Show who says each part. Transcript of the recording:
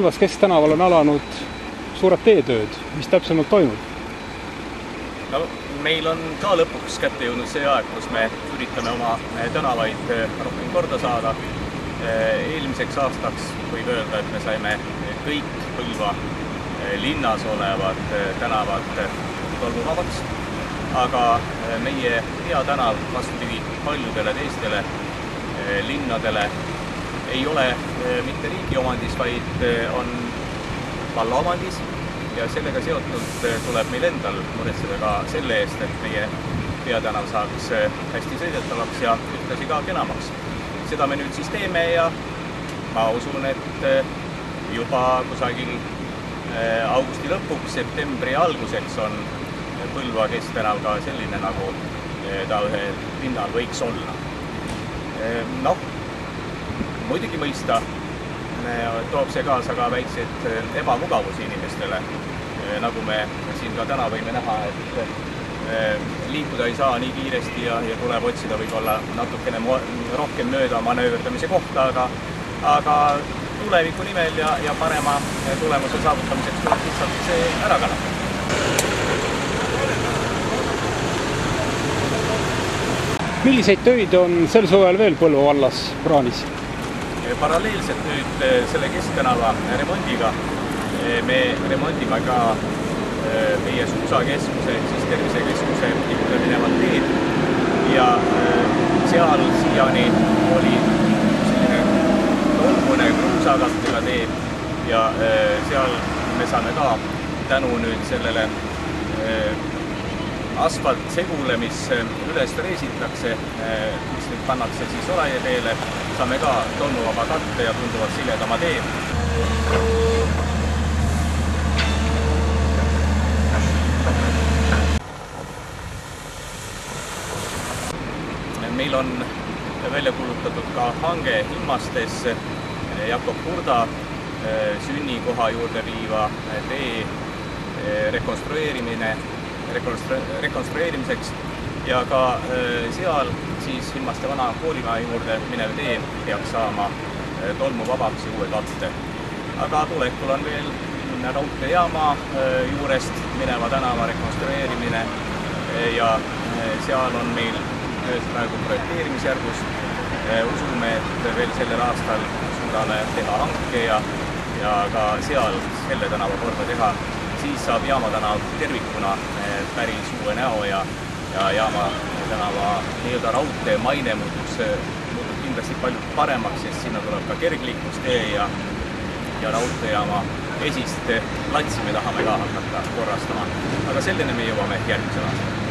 Speaker 1: Vallas Kesktänaval on alanud suured teetööd, mis täpsemalt toimub?
Speaker 2: No, meil on ka lõpuks kätte jõudnud see aeg, kus me üritame oma tänavaid rohkem korda saada. Eelmiseks aastaks võib öelda, et me saime kõik Põlva linnas olevad tänavad tolmuvabaks, aga meie peatänav vastupidi paljudele teistele linnadele ei ole mitte riigi omandis, vaid on valla omandis. Ja sellega seotult tuleb meil endal muretseda ka selle eest, et meie peatänav saaks hästi sõidetavaks ja ühtlasi ka kenamaks. Seda me nüüd siis teeme ja ma usun, et juba kusagil augusti lõpuks, septembri alguseks on Põlva Kesktänav ka selline, nagu ta ühel linnal võiks olla. Noh, muidugi mõista toob see kaasa ka väikseid ebamugavusi inimestele. Nagu me siin ka täna võime näha, et liikuda ei saa nii kiiresti ja tuleb otsida võib-olla natukene rohkem mööda manööverdamise kohta, aga tuleviku nimel ja parema tulemuse saavutamiseks tuleb lihtsalt see ära kannatada.
Speaker 1: Milliseid töid on sel suvel veel Põlva vallas plaanis?
Speaker 2: Paralleelselt nüüd selle Kesktänava remondiga me remondime ka meie suusakeskuse, siis tervisekeskuse juurde minevad teed ja seal siiani oli selline tolmune kruusakattega tee ja seal me saame ka tänu nüüd sellele asfaltsegule, mis üles reesitakse, mis nüüd pannakse siis olajeteele, saame ka tolmuvaba katte ja tunduvalt siledama tee. Meil on välja kuulutatud ka hange Immastes Jakob Hurda sünnikoha juurde viiva tee rekonstrueerimiseks ja ka seal siis Immaste vana koolimaja juurde minev tee peaks saama tolmuvabaks ja uue katte. Aga tulekul on veel raudteejaama juurest mineva tänava rekonstrueerimine ja seal on meil praegu projekteerimisjärgus. Usume, et veel sellel aastal suudame teha hanke ja ka seal selle tänava korda teha. Siis saab Jaama tänav tervikuna päris uue näo ja Jaama tänava nii-öelda raudtee maine muutub kindlasti palju paremaks, sest sinna tuleb ka kergliiklustee ja raudteejaama esist platsi me tahame ka hakata korrastama. Aga selleni me jõuame järgmisel aastal.